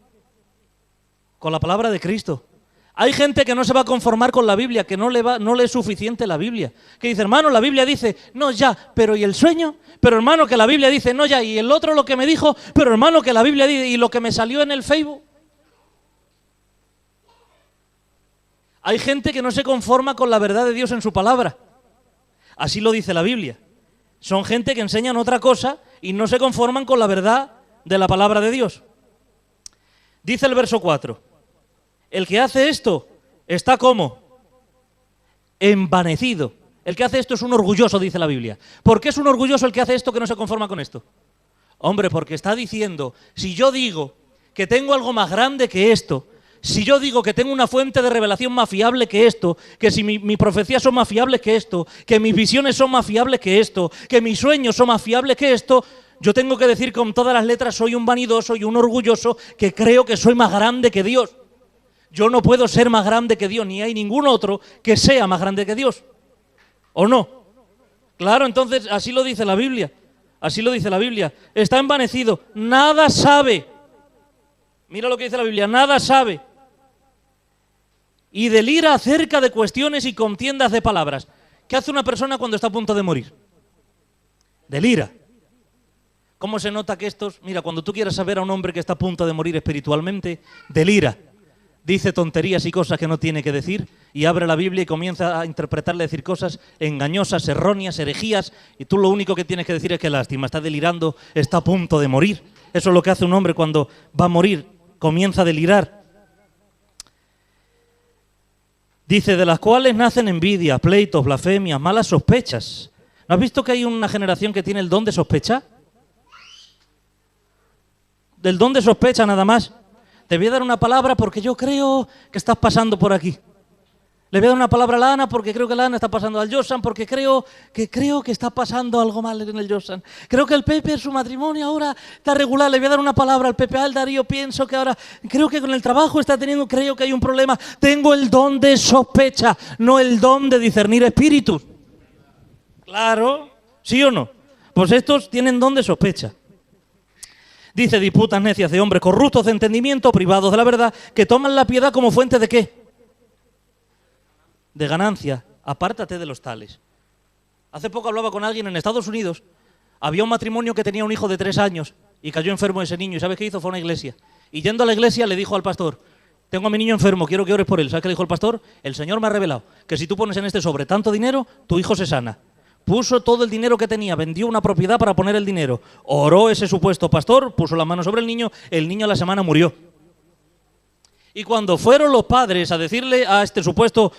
Con la palabra de Cristo. Hay gente que no se va a conformar con la Biblia, que no le es suficiente la Biblia. Que dice, hermano, la Biblia dice, no ya, pero ¿y el sueño? Pero hermano, que la Biblia dice, no ya, y el otro lo que me dijo, pero hermano, que la Biblia dice, y lo que me salió en el Facebook. Hay gente que no se conforma con la verdad de Dios en su palabra. Así lo dice la Biblia. Son gente que enseñan otra cosa y no se conforman con la verdad de la palabra de Dios. Dice el verso 4. El que hace esto está ¿cómo? Envanecido. El que hace esto es un orgulloso, dice la Biblia. ¿Por qué es un orgulloso el que hace esto que no se conforma con esto? Hombre, porque está diciendo, si yo digo que tengo algo más grande que esto, si yo digo que tengo una fuente de revelación más fiable que esto, que si mis profecías son más fiables que esto, que mis visiones son más fiables que esto, que mis sueños son más fiables que esto, yo tengo que decir con todas las letras, soy un vanidoso y un orgulloso que creo que soy más grande que Dios. Yo no puedo ser más grande que Dios, ni hay ningún otro que sea más grande que Dios. ¿O no? Claro, entonces así lo dice la Biblia. Así lo dice la Biblia. Está envanecido, nada sabe. Mira lo que dice la Biblia, nada sabe. Y delira acerca de cuestiones y contiendas de palabras. ¿Qué hace una persona cuando está a punto de morir? Delira. ¿Cómo se nota que estos... Mira, cuando tú quieras saber a un hombre que está a punto de morir espiritualmente, delira. Dice tonterías y cosas que no tiene que decir y abre la Biblia y comienza a interpretarle, decir cosas engañosas, erróneas, herejías, y tú lo único que tienes que decir es que lástima, está delirando, está a punto de morir. Eso es lo que hace un hombre cuando va a morir, comienza a delirar. Dice, de las cuales nacen envidias, pleitos, blasfemias, malas sospechas. ¿No has visto que hay una generación que tiene el don de sospecha? Del don de sospecha nada más. Te voy a dar una palabra porque yo creo que estás pasando por aquí. Le voy a dar una palabra a la Ana porque creo que la Ana está pasando al Josan, porque creo que está pasando algo mal en el Josan. Creo que el Pepe en su matrimonio ahora está regular. Le voy a dar una palabra al Pepe al Darío. Pienso que ahora, creo que con el trabajo está teniendo, creo que hay un problema. Tengo el don de sospecha, no el don de discernir espíritus. Claro, ¿sí o no? Pues estos tienen don de sospecha. Dice, disputas necias de hombres corruptos de entendimiento, privados de la verdad, que toman la piedad como fuente ¿de qué? De ganancia. Apártate de los tales. Hace poco hablaba con alguien en Estados Unidos. Había un matrimonio que tenía un hijo de 3 años y cayó enfermo ese niño. ¿Y sabes qué hizo? Fue a una iglesia. Y yendo a la iglesia le dijo al pastor, tengo a mi niño enfermo, quiero que ores por él. ¿Sabes qué le dijo el pastor? El Señor me ha revelado que si tú pones en este sobre tanto dinero, tu hijo se sana. Puso todo el dinero que tenía, vendió una propiedad para poner el dinero. Oró ese supuesto pastor, puso la mano sobre el niño a la semana murió. Y cuando fueron los padres a decirle a este supuesto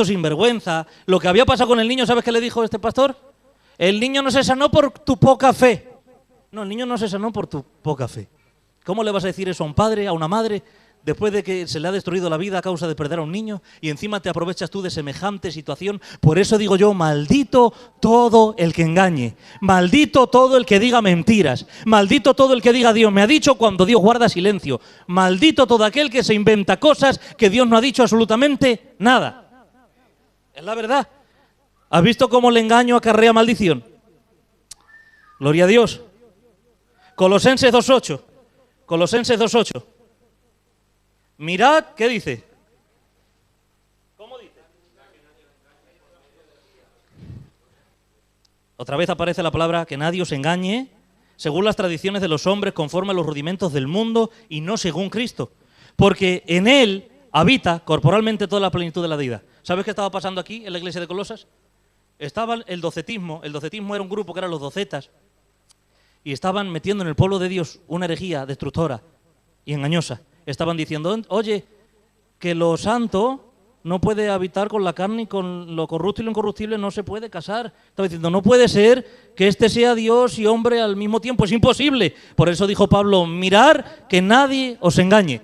sinvergüenza lo que había pasado con el niño, ¿sabes qué le dijo este pastor? El niño no se sanó por tu poca fe. No, el niño no se sanó por tu poca fe. ¿Cómo le vas a decir eso a un padre, a una madre, después de que se le ha destruido la vida a causa de perder a un niño y encima te aprovechas tú de semejante situación? Por eso digo yo, maldito todo el que engañe, maldito todo el que diga mentiras, maldito todo el que diga Dios me ha dicho cuando Dios guarda silencio, maldito todo aquel que se inventa cosas que Dios no ha dicho absolutamente nada. Es la verdad. ¿Has visto cómo el engaño acarrea maldición? Gloria a Dios. Colosenses 2.8. Colosenses 2.8. Mirad, ¿qué dice? ¿Cómo dice? Otra vez aparece la palabra que nadie os engañe según las tradiciones de los hombres, conforme a los rudimentos del mundo y no según Cristo. Porque en Él habita corporalmente toda la plenitud de la deidad. ¿Sabes qué estaba pasando aquí en la iglesia de Colosas? Estaba el docetismo. El docetismo era un grupo que eran los docetas. Y estaban metiendo en el pueblo de Dios una herejía destructora y engañosa. Estaban diciendo, oye, que lo santo no puede habitar con la carne y con lo corrupto y lo incorruptible no se puede casar. Estaba diciendo, no puede ser que este sea Dios y hombre al mismo tiempo, es imposible. Por eso dijo Pablo, mirar que nadie os engañe,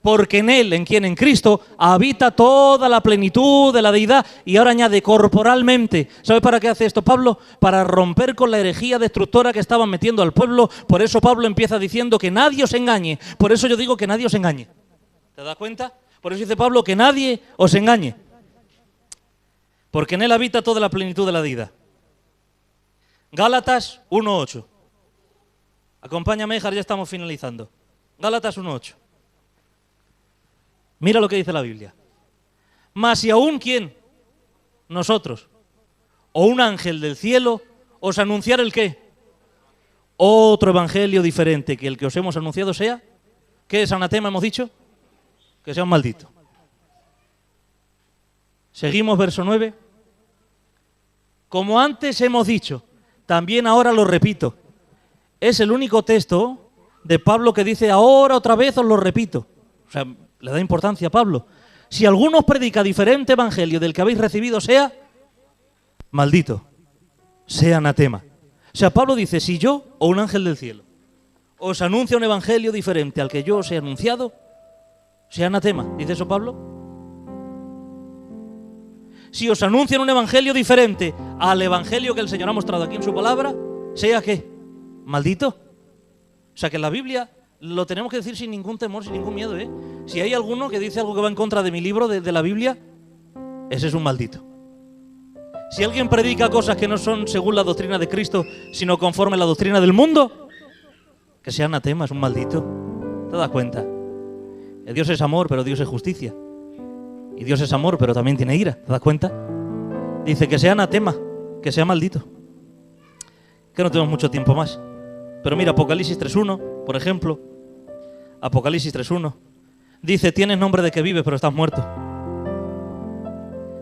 porque en Él, en Cristo, habita toda la plenitud de la deidad. Y ahora añade, corporalmente. ¿Sabes para qué hace esto Pablo? Para romper con la herejía destructora que estaban metiendo al pueblo. Por eso Pablo empieza diciendo que nadie os engañe. Por eso yo digo que nadie os engañe. ¿Te das cuenta? Por eso dice Pablo que nadie os engañe, porque en Él habita toda la plenitud de la deidad. Gálatas 1:8. Acompáñame, Jar, ya estamos finalizando. Gálatas 1:8. Mira lo que dice la Biblia. Mas si aún ¿quién? Nosotros. O un ángel del cielo os anunciar el qué. Otro evangelio diferente que el que os hemos anunciado sea. ¿Qué es anatema hemos dicho? Que sea un maldito. Seguimos, verso 9. Como antes hemos dicho, también ahora lo repito. Es el único texto de Pablo que dice, ahora otra vez os lo repito. O sea, le da importancia a Pablo. Si alguno os predica diferente evangelio del que habéis recibido, sea maldito, sea anatema. O sea, Pablo dice, si yo o un ángel del cielo os anuncia un evangelio diferente al que yo os he anunciado, sea anatema. ¿Dice eso Pablo? Si os anuncian un evangelio diferente al evangelio que el Señor ha mostrado aquí en su palabra, ¿sea qué? Maldito. O sea que en la Biblia lo tenemos que decir sin ningún temor, sin ningún miedo, ¿eh? Si hay alguno que dice algo que va en contra de mi libro, de la Biblia, ese es un maldito. Si alguien predica cosas que no son según la doctrina de Cristo, sino conforme a la doctrina del mundo, que sea anatema, es un maldito. ¿Te das cuenta? Dios es amor, pero Dios es justicia. Y Dios es amor, pero también tiene ira. ¿Te das cuenta? Dice que sea anatema, que sea maldito. Que no tenemos mucho tiempo más. Pero mira, Apocalipsis 3.1, por ejemplo. Apocalipsis 3.1. Dice, tienes nombre de que vives, pero estás muerto.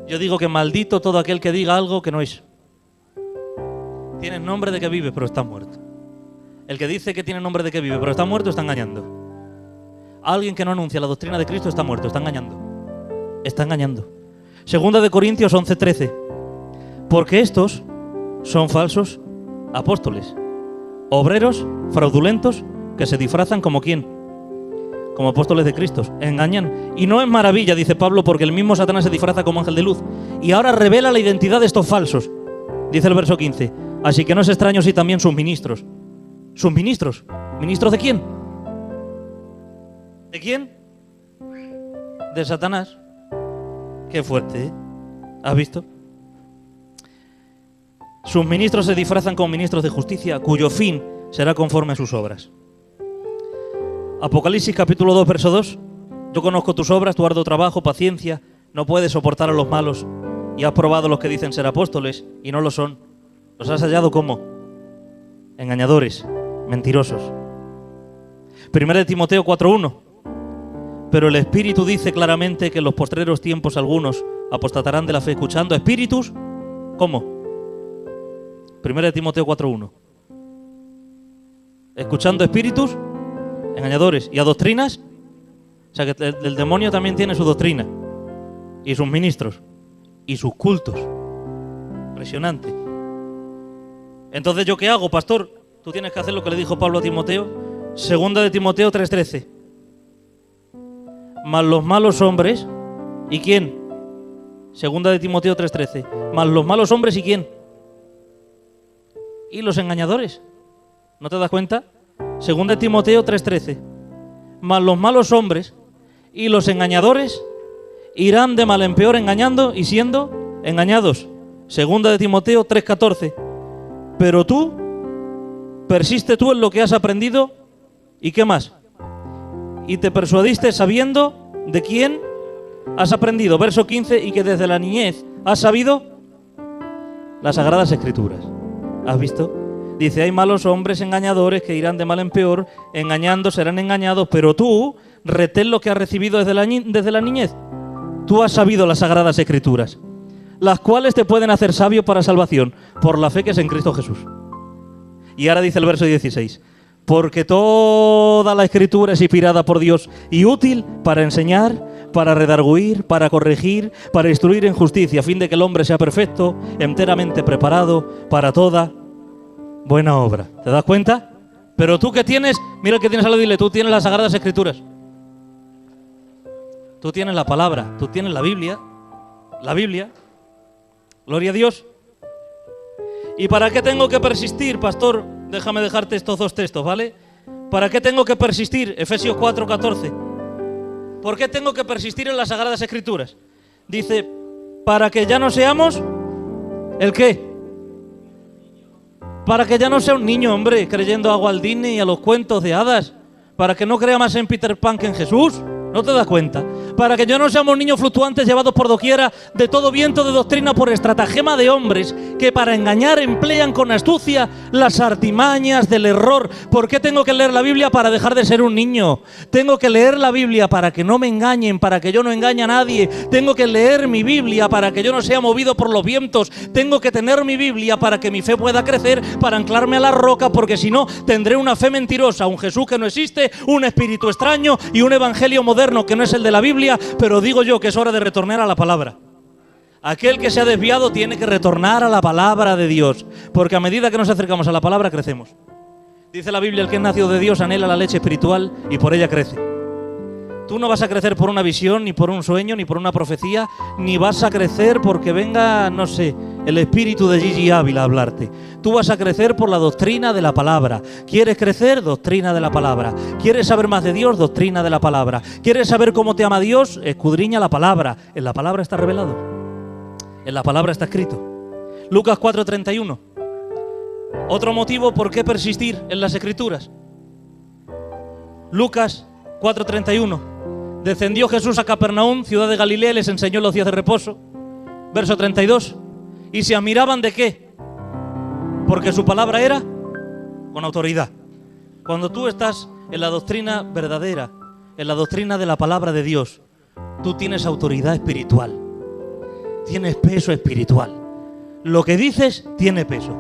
Yo digo que maldito todo aquel que diga algo que no es. Tienes nombre de que vives, pero estás muerto. El que dice que tiene nombre de que vive, pero está muerto, está engañando. Alguien que no anuncia la doctrina de Cristo está muerto, está engañando. Está engañando. Segunda de Corintios 11:13. Porque estos son falsos apóstoles, obreros fraudulentos que se disfrazan como ¿quién? Como apóstoles de Cristo. Engañan. Y no es maravilla, dice Pablo, porque el mismo Satanás se disfraza como ángel de luz. Y ahora revela la identidad de estos falsos. Dice el verso 15. Así que no es extraño si también sus ministros. ¿Sus ministros? ¿Ministros de quién? ¿De quién? De Satanás. Qué fuerte, ¿eh? ¿Has visto? Sus ministros se disfrazan como ministros de justicia, cuyo fin será conforme a sus obras. Apocalipsis capítulo 2, verso 2. Yo conozco tus obras, tu arduo trabajo, paciencia, no puedes soportar a los malos, y has probado los que dicen ser apóstoles, y no lo son. Los has hallado como engañadores, mentirosos. Primera de Timoteo 4.1. Pero el Espíritu dice claramente que en los postreros tiempos algunos apostatarán de la fe escuchando a espíritus. ¿Cómo? Primera de Timoteo 4.1. Escuchando espíritus engañadores y a doctrinas. O sea que el demonio también tiene su doctrina y sus ministros y sus cultos. Impresionante. Entonces, ¿yo qué hago, pastor? Tú tienes que hacer lo que le dijo Pablo a Timoteo. Segunda de Timoteo 3.13. Mas los malos hombres, ¿y quién? Segunda de Timoteo 3.13. Mas los malos hombres, ¿y quién? Y los engañadores. ¿No te das cuenta? Segunda de Timoteo 3.13. Mas los malos hombres y los engañadores irán de mal en peor engañando y siendo engañados. Segunda de Timoteo 3.14. Pero tú, persiste tú en lo que has aprendido. ¿Y qué más? Y te persuadiste sabiendo de quién has aprendido. Verso 15. Y que desde la niñez has sabido las Sagradas Escrituras. ¿Has visto? Dice, hay malos hombres engañadores que irán de mal en peor, engañando serán engañados, pero tú retén lo que has recibido desde la niñez. Tú has sabido las Sagradas Escrituras, las cuales te pueden hacer sabio para salvación, por la fe que es en Cristo Jesús. Y ahora dice el verso 16, porque toda la Escritura es inspirada por Dios y útil para enseñar, para redarguir, para corregir, para instruir en justicia, a fin de que el hombre sea perfecto, enteramente preparado para toda buena obra. ¿Te das cuenta? Pero tú que tienes, mira el que tienes al lado, dile, tú tienes las Sagradas Escrituras. Tú tienes la palabra, tú tienes la Biblia. Gloria a Dios. ¿Y para qué tengo que persistir, pastor? Déjame dejarte estos dos textos, ¿vale? ¿Para qué tengo que persistir? Efesios 4:14. ¿Por qué tengo que persistir en las Sagradas Escrituras? Dice, para que ya no seamos, ¿el qué? Para que ya no sea un niño, hombre, creyendo a Walt Disney y a los cuentos de hadas. Para que no crea más en Peter Pan que en Jesús. ¿No te das cuenta? Para que yo no seamos niños fluctuantes llevados por doquiera de todo viento de doctrina por estratagema de hombres que para engañar emplean con astucia las artimañas del error. ¿Por qué tengo que leer la Biblia? Para dejar de ser un niño. Tengo que leer la Biblia para que no me engañen, para que yo no engañe a nadie. Tengo que leer mi Biblia para que yo no sea movido por los vientos. Tengo que tener mi Biblia para que mi fe pueda crecer, para anclarme a la roca, porque si no tendré una fe mentirosa, un Jesús que no existe, un espíritu extraño y un evangelio moderno que no es el de la Biblia, pero digo yo que es hora de retornar a la palabra. Aquel que se ha desviado tiene que retornar a la palabra de Dios, porque a medida que nos acercamos a la palabra crecemos. Dice la Biblia, el que es nacido de Dios anhela la leche espiritual y por ella crece. Tú no vas a crecer por una visión, ni por un sueño, ni por una profecía, ni vas a crecer porque venga, no sé, el espíritu de Gigi Ávila a hablarte. Tú vas a crecer por la doctrina de la palabra. ¿Quieres crecer? Doctrina de la palabra. ¿Quieres saber más de Dios? Doctrina de la palabra. ¿Quieres saber cómo te ama Dios? Escudriña la palabra. En la palabra está revelado. En la palabra está escrito. Lucas 4:31. Otro motivo por qué persistir en las Escrituras. Lucas 4:31. Descendió Jesús a Capernaum, ciudad de Galilea, y les enseñó los días de reposo. Verso 32. ¿Y se admiraban de qué? Porque su palabra era con autoridad. Cuando tú estás en la doctrina verdadera, en la doctrina de la palabra de Dios, tú tienes autoridad espiritual. Tienes peso espiritual. Lo que dices tiene peso.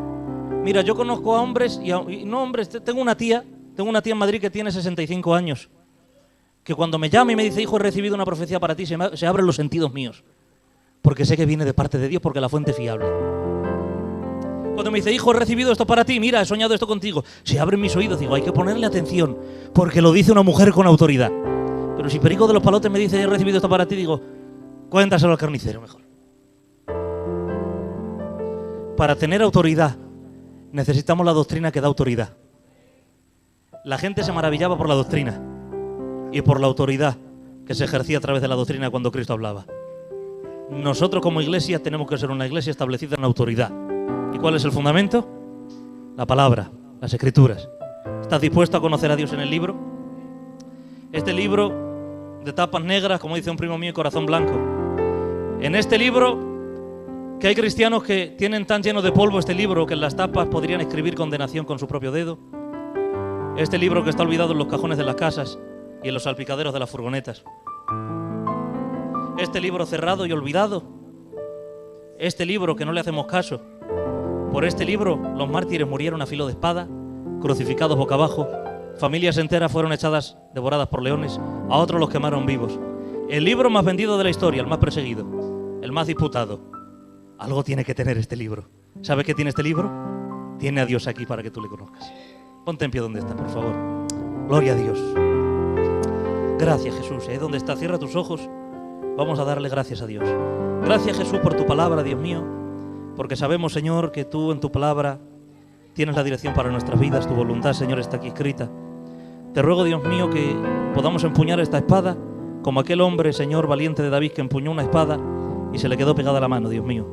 Mira, yo conozco a hombres y no hombres, tengo una tía en Madrid que tiene 65 años. Que cuando me llama y me dice, hijo, he recibido una profecía para ti, se abren los sentidos míos. Porque sé que viene de parte de Dios, porque la fuente es fiable. Cuando me dice, hijo, he recibido esto para ti, mira, he soñado esto contigo, se abren mis oídos, digo, hay que ponerle atención, porque lo dice una mujer con autoridad. Pero si Perico de los Palotes me dice, he recibido esto para ti, digo, cuéntaselo al carnicero mejor. Para tener autoridad, necesitamos la doctrina que da autoridad. La gente se maravillaba por la doctrina y por la autoridad que se ejercía a través de la doctrina cuando Cristo hablaba. Nosotros como iglesia tenemos que ser una iglesia establecida en autoridad. ¿Y cuál es el fundamento? La palabra, las Escrituras. ¿Estás dispuesto a conocer a Dios en el libro? Este libro de tapas negras, como dice un primo mío, corazón blanco. En este libro, que hay cristianos que tienen tan lleno de polvo este libro que en las tapas podrían escribir condenación con su propio dedo. Este libro que está olvidado en los cajones de las casas y en los salpicaderos de las furgonetas. Este libro cerrado y olvidado. Este libro que no le hacemos caso. Por este libro los mártires murieron a filo de espada, crucificados boca abajo. Familias enteras fueron echadas, devoradas por leones. A otros los quemaron vivos. El libro más vendido de la historia, el más perseguido, el más disputado. Algo tiene que tener este libro. ¿Sabes qué tiene este libro? Tiene a Dios aquí para que tú le conozcas. Ponte en pie donde estás, por favor. Gloria a Dios. Gracias, Jesús. ¿Dónde está? Cierra tus ojos. Vamos a darle gracias a Dios. Gracias, Jesús, por tu palabra, Dios mío. Porque sabemos, Señor, que tú en tu palabra tienes la dirección para nuestras vidas. Tu voluntad, Señor, está aquí escrita. Te ruego, Dios mío, que podamos empuñar esta espada como aquel hombre, Señor, valiente de David, que empuñó una espada y se le quedó pegada a la mano, Dios mío.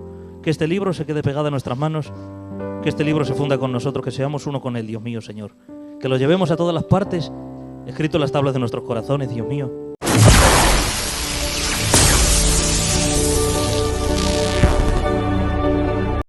Que este libro se quede pegado a nuestras manos. Que este libro se funda con nosotros, que seamos uno con él, Dios mío, Señor. Que lo llevemos a todas las partes, escrito en las tablas de nuestros corazones, Dios mío.